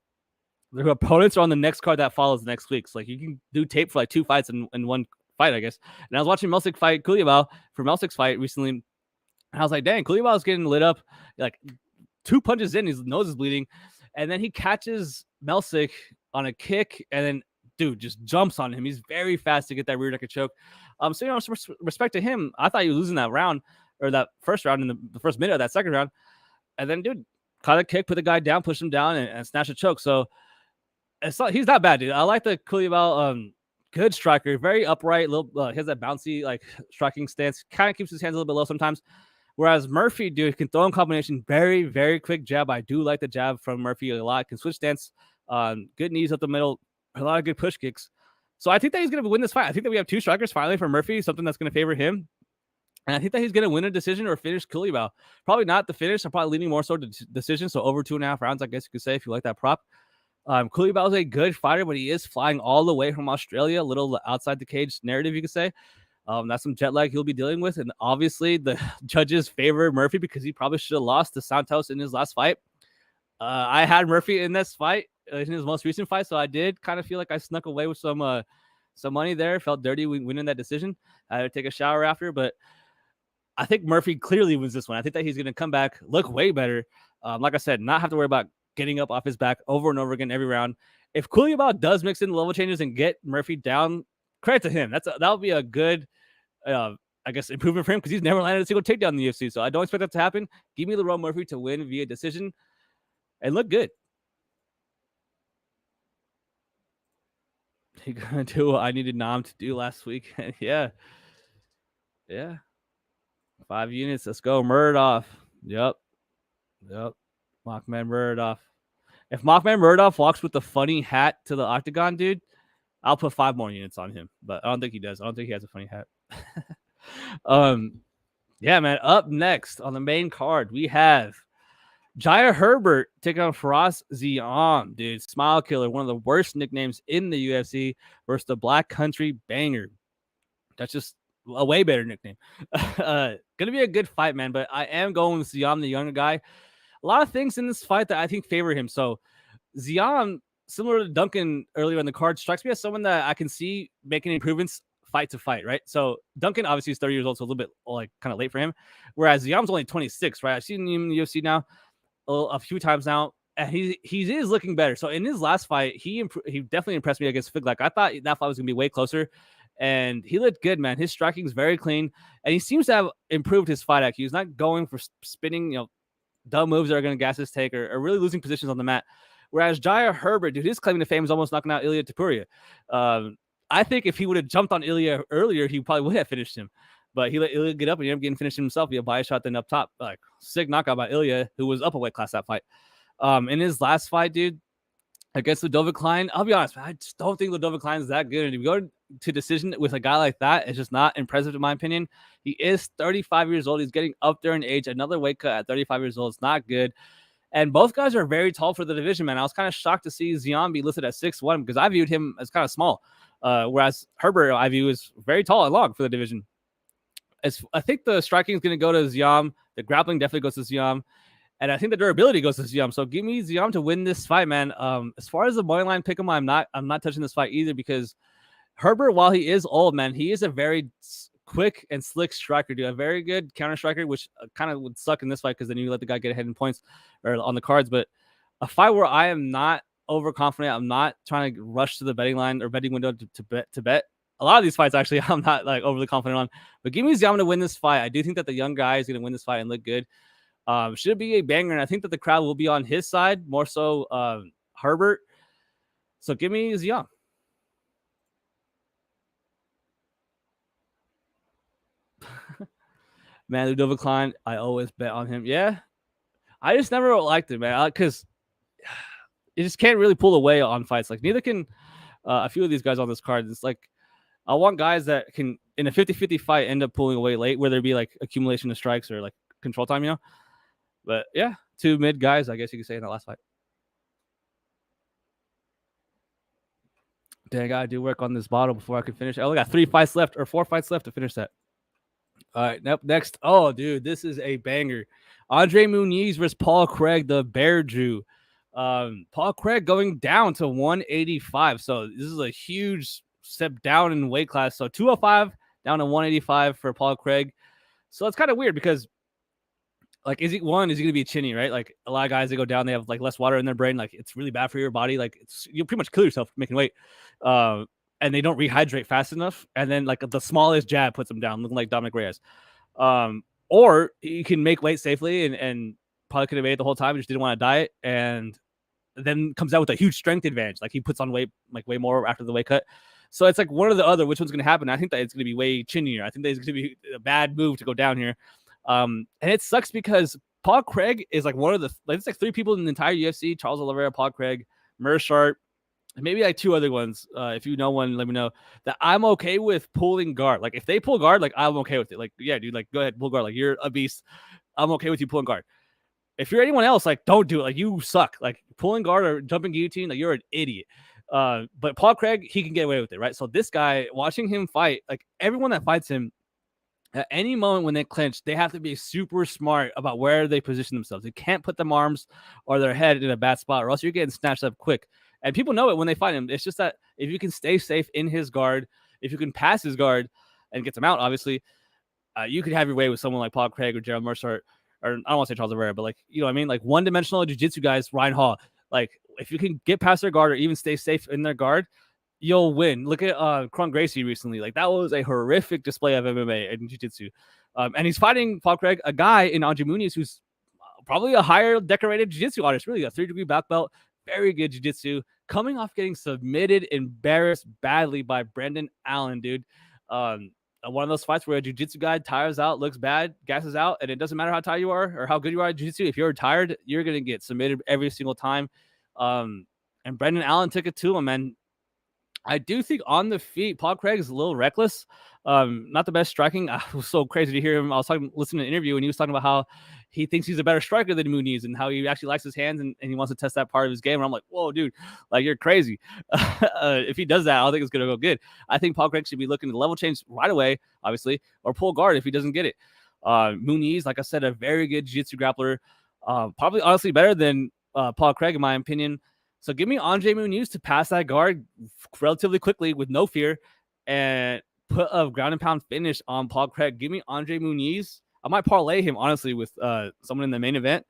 Speaker 1: their opponents are on the next card that follows next week. So like you can do tape for like 2 fights in one fight, I guess. And I was watching Melsik fight Coulibaugh for Melsik's fight recently. And I was like, dang, Coulibaugh is getting lit up. Like 2 punches in, his nose is bleeding. And then he catches Melsik on a kick and then dude just jumps on him. He's very fast to get that rear naked choke. So, respect to him, I thought he was losing that round or that first round in the first minute of that second round. And then, dude, caught a kick, put the guy down, pushed him down, and snatched a choke. So, he's not bad, dude. I like the Coulibaugh, good striker, very upright, little, he has that bouncy, like, striking stance, kind of keeps his hands a little bit low sometimes. Whereas Murphy, dude, can throw in combination, very, very quick jab. I do like the jab from Murphy a lot. Can switch stance, good knees up the middle, a lot of good push kicks. So I think that he's going to win this fight. I think that we have 2 strikers finally for Murphy, something that's going to favor him. And I think that he's going to win a decision or finish Coulibaugh. Probably not the finish. I'm probably leaning more so to decision. So over 2.5 rounds, I guess you could say, if you like that prop. Coulibaugh is a good fighter, but he is flying all the way from Australia, a little outside the cage narrative, you could say. That's some jet lag he'll be dealing with. And obviously the judges favor Murphy because he probably should have lost to Santos in his last fight. I had Murphy in this fight, in his most recent fight, so I did kind of feel like I snuck away with some money there. Felt dirty winning that decision. I had to take a shower after, but I think Murphy clearly wins this one. I think that he's going to come back, look way better. Like I said, not have to worry about getting up off his back over and over again every round. If Coulibaugh does mix in the level changes and get Murphy down, credit to him. That'll be a good, I guess, improvement for him because he's never landed a single takedown in the UFC. So I don't expect that to happen. Give me Lerone Murphy to win via decision and look good. He gonna do what I needed Nam to do last week. Yeah. 5 units. Let's go. Murdoff. Yep. Mockman Murdoff. If Mockman Murdoff walks with the funny hat to the octagon, dude, I'll put 5 more units on him. But I don't think he does. I don't think he has a funny hat. Yeah, man. Up next on the main card, we have Jaya Herbert taking on Faraz Ziam, dude. Smile Killer, one of the worst nicknames in the UFC, versus the Black Country Banger. That's just a way better nickname. Gonna be a good fight, man. But I am going with Ziam, the younger guy. A lot of things in this fight that I think favor him. So Ziam, similar to Duncan earlier on the card, strikes me as someone that I can see making improvements fight to fight, right? So Duncan obviously is 30 years old, so a little bit like kind of late for him. Whereas Ziam's only 26, right? I've seen him in the UFC now a few times now, and he is looking better. So in his last fight, he definitely impressed me against Figlak. I thought that fight was gonna be way closer, and he looked good, man. His striking is very clean, and he seems to have improved his fight IQ. He's not going for spinning, dumb moves that are going to gas his tank or really losing positions on the mat. Whereas Jaya Herbert, dude, his claim to fame is almost knocking out Ilya Topuria. I think if he would have jumped on Ilya earlier, he probably would have finished him. But he let Ilya get up and he ended up getting finished himself via body shot, then up top. Like, sick knockout by Ilya, who was up a weight class that fight. In his last fight, dude, against Ludovic Klein, I'll be honest, man, I just don't think Ludovic Klein is that good. And if you go to decision with a guy like that, it's just not impressive in my opinion. He is 35 years old. He's getting up there in age. Another weight cut at 35 years old. It's not good. And both guys are very tall for the division, man. I was kind of shocked to see Xian be listed at 6'1" because I viewed him as kind of small. Whereas Herbert, I view, is very tall and long for the division. I think the striking is going to go to Xian. The grappling definitely goes to Xian. And I think the durability goes to Xian. So give me Xian to win this fight, man. As far as the money line pick him, I'm not touching this fight either because Herbert, while he is old, man, he is a very quick and slick striker, dude. A very good counter striker, which kind of would suck in this fight because then you let the guy get ahead in points or on the cards. But a fight where I am not overconfident, I'm not trying to rush to the betting line or betting window to bet. A lot of these fights, actually, I'm not like overly confident on. But give me Xian to win this fight. I do think that the young guy is going to win this fight and look good. Should be a banger, and I think that the crowd will be on his side more so Herbert. So give me Xian. Man, Ludovic Klein, I always bet on him. Yeah, I just never liked it, man, because you just can't really pull away on fights. Like neither can a few of these guys on this card. It's like I want guys that can in a 50-50 fight end up pulling away late, whether it be like accumulation of strikes or like control time, you know. But yeah, two mid guys, I guess you could say in that last fight. Dang, I gotta do work on this bottle before I can finish. I only got 4 fights left to finish that. All right, next. Oh, dude, this is a banger. Andre Muniz versus Paul Craig, the Bear Jew. Paul Craig going down to 185. So this is a huge step down in weight class. So 205 down to 185 for Paul Craig. So it's kind of weird because, like, is he going to be chinny, right? Like a lot of guys that go down, they have like less water in their brain. Like it's really bad for your body. Like you'll pretty much kill yourself making weight. And they don't rehydrate fast enough. And then like the smallest jab puts them down, looking like Dominic Reyes. Or you can make weight safely and probably could have made it the whole time, just didn't want to diet, and then comes out with a huge strength advantage. Like he puts on weight, like way more after the weight cut. So it's like one or the other. Which one's going to happen? I think that it's going to be way chinnier. I think that it's going to be a bad move to go down here. And it sucks because Paul Craig is like one of the it's like 3 people in the entire UFC: Charles Oliveira, Paul Craig, Mearshart, maybe like 2 other ones. If you know one, let me know. That I'm okay with pulling guard. Like if they pull guard, like I'm okay with it. Like yeah, dude, like go ahead, pull guard. Like you're a beast. I'm okay with you pulling guard. If you're anyone else, like don't do it. Like you suck. Like pulling guard or jumping guillotine, like you're an idiot. But Paul Craig, he can get away with it, right? So this guy, watching him fight, like everyone that fights him, at any moment when they clinch, they have to be super smart about where they position themselves. They can't put their arms or their head in a bad spot, or else you're getting snatched up quick. And people know it when they fight him. It's just that if you can stay safe in his guard, if you can pass his guard and get them out, obviously, you could have your way with someone like Paul Craig or Gerald Mercer, or I don't want to say Charles Oliveira, but like, you know what I mean? Like one-dimensional jiu-jitsu guys, Ryan Hall. Like if you can get past their guard or even stay safe in their guard, you'll win. Look at Kron Gracie recently. Like that was a horrific display of MMA and jiu-jitsu. And he's fighting Paul Craig, a guy in Andre Muniz who's probably a higher decorated jiu-jitsu artist, really a 3-degree black belt, very good jiu-jitsu, coming off getting submitted, embarrassed badly by Brendan Allen, dude. One of those fights where a jiu-jitsu guy tires out, looks bad, gasses out, and it doesn't matter how tired you are or how good you are at jiu-jitsu. If you're tired, you're going to get submitted every single time. And Brendan Allen took it to him, and I do think on the feet, Paul Craig is a little reckless. Not the best striking. I was so crazy to hear him. I was listening to an interview, and he was talking about how he thinks he's a better striker than Muniz and how he actually likes his hands and he wants to test that part of his game. And I'm like, whoa, dude, like you're crazy. If he does that, I don't think it's going to go good. I think Paul Craig should be looking to level change right away, obviously, or pull guard if he doesn't get it. Muniz, like I said, a very good jiu-jitsu grappler. Probably honestly better than Paul Craig, in my opinion. So give me Andre Muniz to pass that guard relatively quickly with no fear and put a ground and pound finish on Paul Craig. Give me Andre Muniz. I might parlay him, honestly, with someone in the main event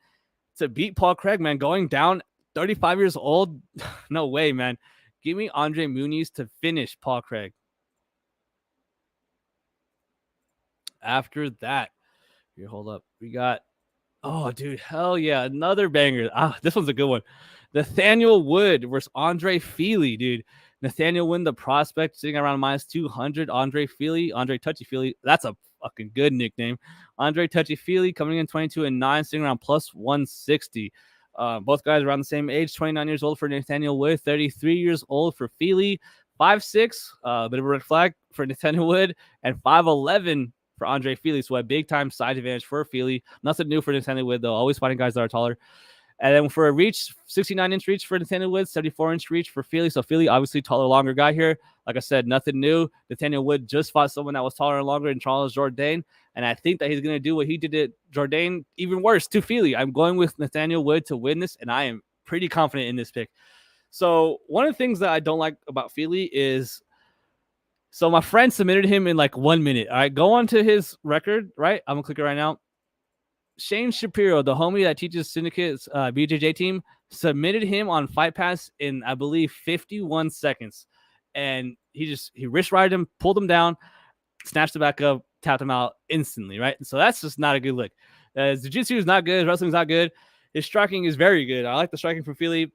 Speaker 1: to beat Paul Craig, man. Going down 35 years old, no way, man. Give me Andre Muniz to finish Paul Craig. After that, here, hold up. We got Oh, dude, hell yeah, another banger. This one's a good one. Nathaniel Wood versus Andre Feely, dude. Nathaniel Wood, the prospect, sitting around minus 200. Andre Feely, Andre Touchy Feely. That's a fucking good nickname. Andre Touchy Feely coming in 22-9, sitting around plus 160. Both guys around the same age, 29 years old for Nathaniel Wood, 33 years old for Feely, 5'6", a bit of a red flag for Nathaniel Wood, and 5'11" for Andre Feely. So a big time size advantage for Feely. Nothing new for Nathaniel Wood, though. Always finding guys that are taller. And then for a reach, 69-inch reach for Nathaniel Wood, 74-inch reach for Feely. So Feely, obviously taller, longer guy here. Like I said, nothing new. Nathaniel Wood just fought someone that was taller and longer in Charles Jourdain. And I think that he's going to do what he did at Jourdain, even worse, to Feely. I'm going with Nathaniel Wood to win this, and I am pretty confident in this pick. So one of the things that I don't like about Feely is, so my friend submitted him in like 1 minute. All right, go on to his record, right? I'm going to click it right now. Shane Shapiro, the homie that teaches Syndicate's BJJ team, submitted him on Fight Pass in, I believe, 51 seconds. And he wrist rided him, pulled him down, snatched it back up, tapped him out instantly, right? So that's just not a good look. His jiu-jitsu is not good. His wrestling is not good. His striking is very good. I like the striking from Feely.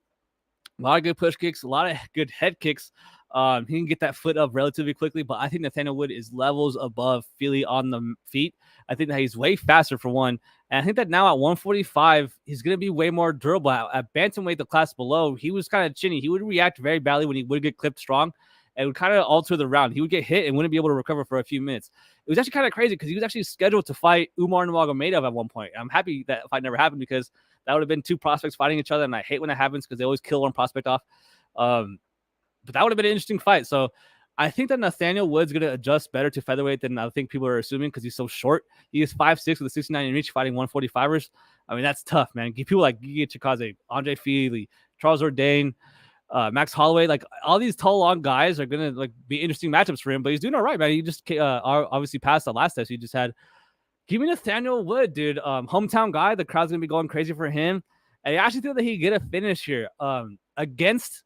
Speaker 1: A lot of good push kicks, a lot of good head kicks. He can get that foot up relatively quickly, but I think Nathaniel Wood is levels above Feely on the feet. I think that he's way faster for one. And I think that now at 145, he's going to be way more durable. At bantamweight, the class below, he was kind of chinny. He would react very badly when he would get clipped strong. It would kind of alter the round. He would get hit and wouldn't be able to recover for a few minutes. It was actually kind of crazy because he was actually scheduled to fight Umar Nurmagomedov at one point. I'm happy that fight never happened because that would have been two prospects fighting each other, and I hate when that happens because they always kill one prospect off. But that would have been an interesting fight. So I think that Nathaniel Wood's going to adjust better to featherweight than I think people are assuming because he's so short. He is 5'6" with a 69 in reach, fighting 145ers. I mean, that's tough, man. People like Giga Chikadze, Andre Feely, Charles Jourdain, Max Holloway, like all these tall, long guys are going to like be interesting matchups for him. But he's doing all right, man. He just obviously passed the last test he just had. Give me Nathaniel Wood, dude. Hometown guy. The crowd's going to be going crazy for him. And I actually think that he get a finish here against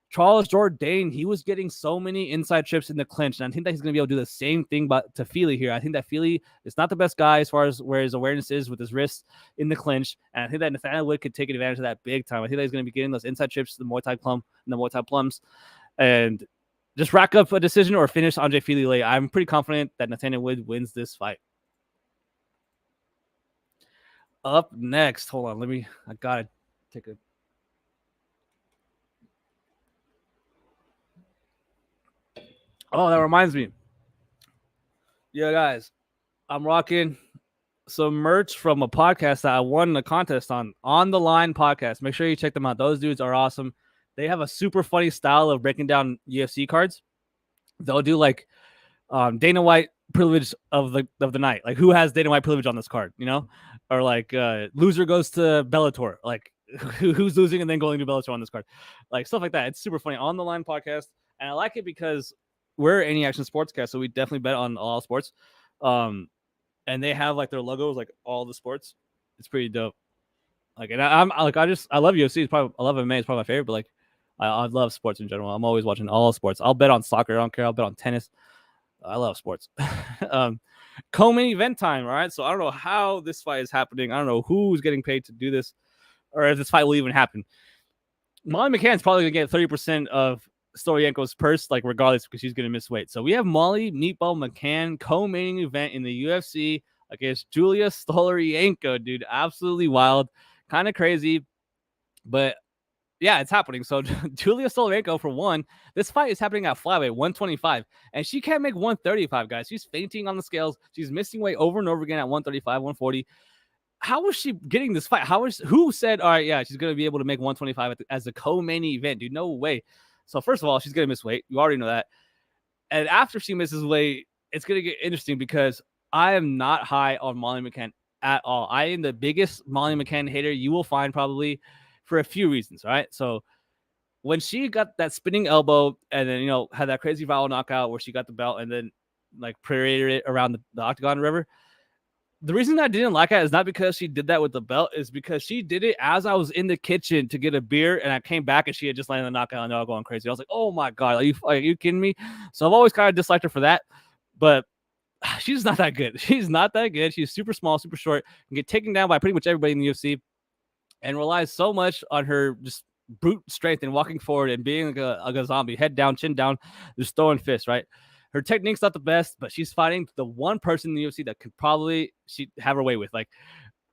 Speaker 1: Charles Jourdain. He was getting so many inside trips in the clinch, and I think that he's going to be able to do the same thing to Feely here. I think that Feely is not the best guy as far as where his awareness is with his wrists in the clinch, and I think that Nathaniel Wood could take advantage of that big time. I think that he's going to be getting those inside trips to the Muay Thai plum and the Muay Thai plums, and just rack up a decision or finish Andre Feely late. I'm pretty confident that Nathaniel Wood wins this fight. Up next, hold on, I gotta take a. Oh, that reminds me. Yeah, guys, I'm rocking some merch from a podcast that I won a contest on the Line podcast. Make sure you check them out. Those dudes are awesome. They have a super funny style of breaking down UFC cards. They'll do like Dana White privilege of the night. Like, who has Dana White privilege on this card, you know? Or like loser goes to Bellator. Like, who's losing and then going to Bellator on this card. Like, stuff like that. It's super funny. On the Line podcast. And I like it because we're Any Action Sportscast, so we definitely bet on all sports. And they have like their logos, like all the sports. It's pretty dope. Like, and I love UFC. I love MMA. It's probably my favorite, but like, I love sports in general. I'm always watching all sports. I'll bet on soccer. I don't care. I'll bet on tennis. I love sports. Co-main event time. All right. So I don't know how this fight is happening. I don't know who's getting paid to do this, or if this fight will even happen. Molly McCann's probably gonna get 30% of Storyenko's purse, like regardless, because she's gonna miss weight. So we have Molly Meatball McCann co-main event in the UFC against Julia Stoliarenko, dude. Absolutely wild, kind of crazy, but yeah, it's happening. So Julia Stoliarenko, for one, this fight is happening at flyweight 125, and she can't make 135, guys. She's fainting on the scales. She's missing weight over and over again at 135, 140. How is she getting this fight? Who said, all right, yeah, she's going to be able to make 125 as a co-main event, dude? No way. So first of all, she's going to miss weight. You already know that. And after she misses weight, it's going to get interesting because I am not high on Molly McCann at all. I am the biggest Molly McCann hater you will find, probably, for a few reasons, right? So when she got that spinning elbow and then, had that crazy viral knockout where she got the belt and then like paraded it around the octagon, river. The reason I didn't like it is not because she did that with the belt, is because she did it as I was in the kitchen to get a beer, and I came back and she had just landed the knockout and I was going crazy. I was like, oh my God, are you kidding me? So I've always kind of disliked her for that. But she's not that good. She's not that good. She's super small, super short, and get taken down by pretty much everybody in the UFC, and relies so much on her just brute strength and walking forward and being like a zombie, head down, chin down, just throwing fists, right? Her technique's not the best, but she's fighting the one person in the UFC that could probably she have her way with. Like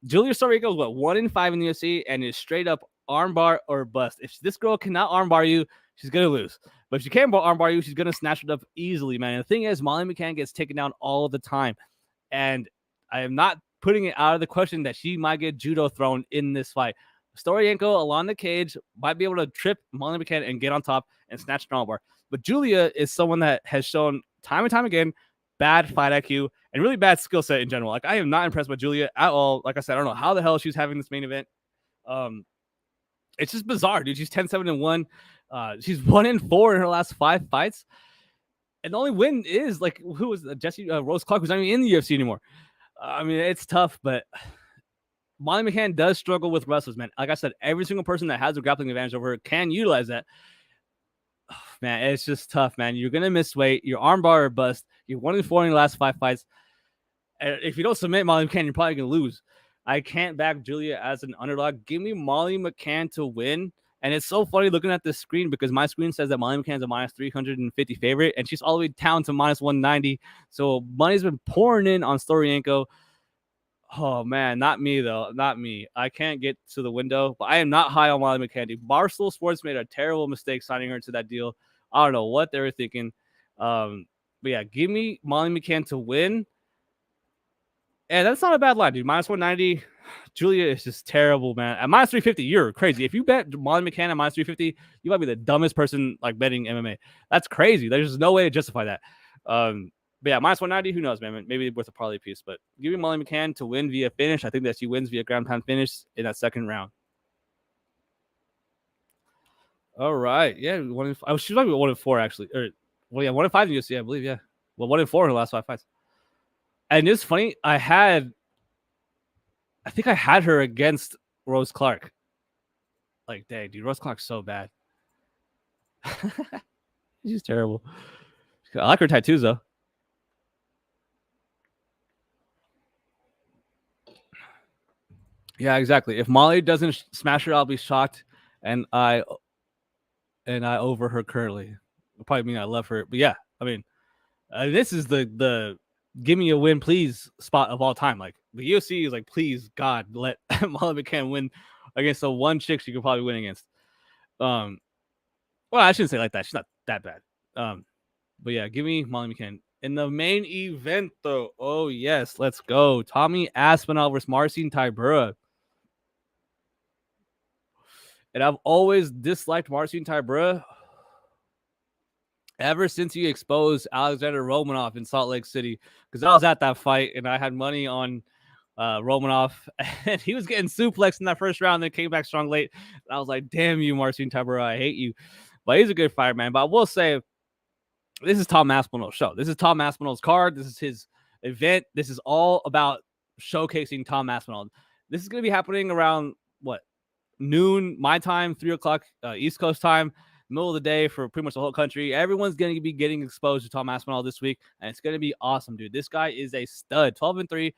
Speaker 1: Julia Sorrico is what 1-5 in the UFC and is straight up armbar or bust. If this girl cannot armbar you, she's gonna lose. But if she can armbar you, she's gonna snatch it up easily, man. And the thing is, Molly McCann gets taken down all the time, and I am not putting it out of the question that she might get judo thrown in this fight. Storyenko along the cage might be able to trip Molly McCann and get on top and snatch an armbar. But Julia is someone that has shown time and time again bad fight IQ and really bad skill set in general. Like I am not impressed with Julia at all. Like I said, I don't know how the hell she's having this main event. It's just bizarre, dude. She's 10-7-1. She's 1-4 in her last 5 fights. And the only win is like who was Jesse Rose Clark, who's not even in the UFC anymore. I mean, it's tough, but Molly McCann does struggle with wrestlers, man. Like I said, every single person that has a grappling advantage over her can utilize that. Oh, man, it's just tough, man. You're gonna miss weight. Your armbar or bust. You're 1-4 in the last 5 fights. And if you don't submit Molly McCann, you're probably gonna lose. I can't back Julia as an underdog. Give me Molly McCann to win. And it's so funny looking at this screen because my screen says that Molly McCann's a minus 350 favorite, and she's all the way down to minus 190. So money's been pouring in on Storyenko. Oh, man, not me, though. Not me. I can't get to the window, but I am not high on Molly McCann. Barstool Sports made a terrible mistake signing her to that deal. I don't know what they were thinking. But, yeah, give me Molly McCann to win. And that's not a bad line, dude. Minus 190. Julia is just terrible, man. At minus 350, you're crazy. If you bet Molly McCann at minus 350, you might be the dumbest person like betting MMA. That's crazy. There's no way to justify that. But yeah, minus 190, who knows, man? Maybe worth a parlay piece. But give me Molly McCann to win via finish. I think that she wins via ground pound finish in that second round. All right. Yeah, she might be 1-4, actually. Or, well, yeah, 1-5 in the UFC, I believe, yeah. Well, 1-4 in her last 5 fights. And it's funny, I think I had her against Rose Clark. Like, dang, dude, Rose Clark's so bad. She's terrible. I like her tattoos, though. Yeah, exactly. If Molly doesn't smash her, I'll be shocked. And I over her currently. It'll probably mean I love her. But yeah, I mean, this is the give me a win, please spot of all time. Like the UFC is like, please God, let Molly McCann win against the one chick she could probably win against. Well, I shouldn't say like that. She's not that bad. But yeah, give me Molly McCann. In the main event, though, oh yes, let's go. Tommy Aspinall versus Marcin Tybura. And I've always disliked Marcin Tybura ever since he exposed Alexander Romanov in Salt Lake City. Because I was at that fight and I had money on Romanov, and he was getting suplexed in that first round, then came back strong late. And I was like, damn you, Marcin Tybura, I hate you. But he's a good fighter, man. But I will say, this is Tom Aspinall's show. This is Tom Aspinall's card. This is his event. This is all about showcasing Tom Aspinall. This is going to be happening around, what, noon, my time, 3 o'clock East Coast time, middle of the day for pretty much the whole country. Everyone's going to be getting exposed to Tom Aspinall this week, and it's going to be awesome, dude. This guy is a stud, 12-3,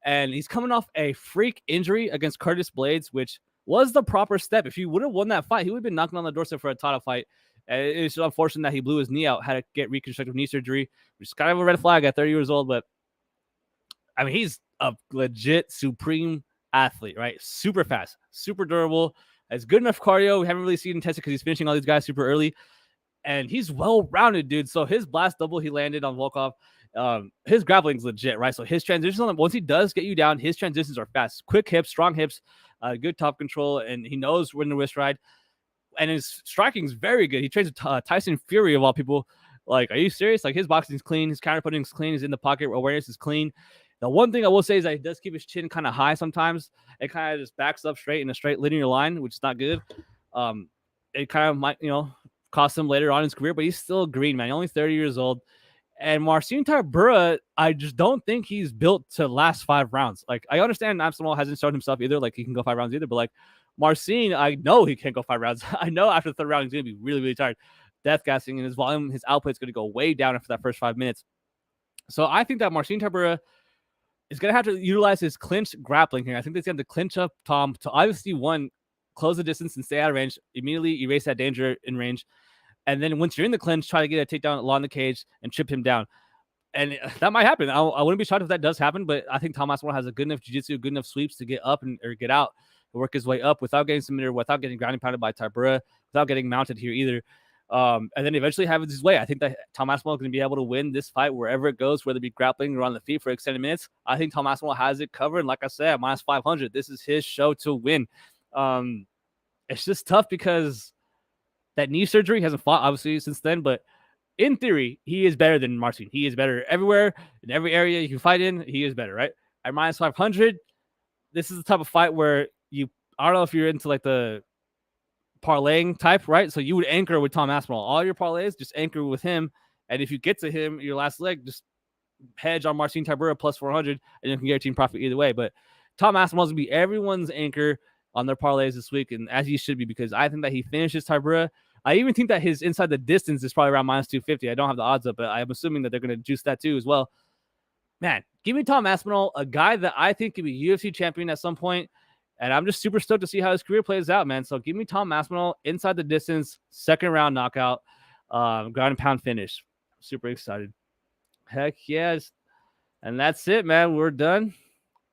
Speaker 1: and he's coming off a freak injury against Curtis Blades, which was the proper step. If he would have won that fight, he would have been knocking on the doorstep for a title fight. It's unfortunate that he blew his knee out, had to get reconstructive knee surgery, which is kind of a red flag at 30 years old. But I mean, he's a legit supreme athlete, right? Super fast, super durable, has good enough cardio. We haven't really seen him tested because he's finishing all these guys super early, and he's well-rounded, dude. So his blast double he landed on Volkov, his grappling's legit, right? So his transitions, once he does get you down, his transitions are fast, quick hips, strong hips, good top control, and he knows when to wrist ride. And his striking is very good. He trains with Tyson Fury of all people. Like, are you serious? Like, his boxing's clean, his counterpunching is clean, he's in the pocket, awareness is clean. The one thing I will say is that he does keep his chin kind of high sometimes. It kind of just backs up straight in a straight linear line, which is not good. It kind of might, cost him later on in his career, but he's still green, man. He's only 30 years old. And Marcin Tybura, I just don't think he's built to last 5 rounds. Like, I understand Aspinall hasn't shown himself either, like he can go 5 rounds either, but like Marcin, I know he can't go 5 rounds. I know after the 3rd round he's gonna be really, really tired, death gassing, and his volume, his output is gonna go way down after that first 5 minutes. So I think that Marcin Tybura is going to have to utilize his clinch grappling here. I think he's going to clinch up Tom to obviously, one, close the distance and stay out of range, immediately erase that danger in range. And then once you're in the clinch, try to get a takedown along the cage and chip him down. And that might happen. I wouldn't be shocked if that does happen, but I think Tom Aspinall has a good enough jiu-jitsu, good enough sweeps to get up or get out, work his way up without getting submitted, without getting ground and pounded by Tybura, without getting mounted here either. And then eventually have it his way. I think that Tom Aspinall is going to be able to win this fight wherever it goes, whether it be grappling or on the feet for extended minutes. I think Tom Aspinall has it covered. And like I said, minus 500, this is his show to win. It's just tough because that knee surgery hasn't fought, obviously, since then, but in theory, he is better than Marcin. He is better everywhere, in every area you can fight in. He is better, right? At minus 500, this is the type of fight where I don't know if you're into like the parlaying type, right? So you would anchor with Tom Aspinall. All your parlays, just anchor with him. And if you get to him, your last leg, just hedge on Marcin Tybura plus 400, and you can guarantee profit either way. But Tom Aspinall is going to be everyone's anchor on their parlays this week, and as he should be, because I think that he finishes Tybura. I even think that his inside the distance is probably around minus 250. I don't have the odds up, but I'm assuming that they're going to juice that too as well. Man, give me Tom Aspinall, a guy that I think could be UFC champion at some point, and I'm just super stoked to see how his career plays out, man. So give me Tom Aspinall, inside the distance, second round knockout, ground and pound finish. Super excited. Heck yes. And that's it, man. We're done.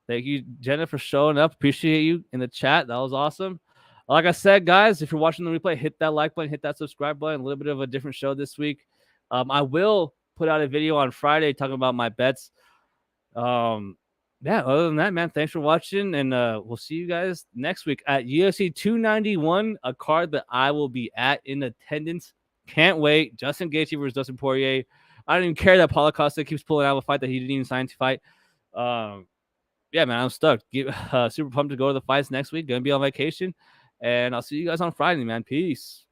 Speaker 1: Thank you, Jenna, for showing up. Appreciate you in the chat. That was awesome. Like I said, guys, if you're watching the replay, hit that like button, hit that subscribe button. A little bit of a different show this week. I will put out a video on Friday talking about my bets. Yeah, other than that, man, thanks for watching, and we'll see you guys next week at UFC 291, a card that I will be at in attendance. Can't wait. Justin Gaethje versus Dustin Poirier. I don't even care that Paulo Costa keeps pulling out a fight that he didn't even sign to fight. Yeah, man, I'm stoked. Super pumped to go to the fights next week. Gonna be on vacation. And I'll see you guys on Friday, man. Peace.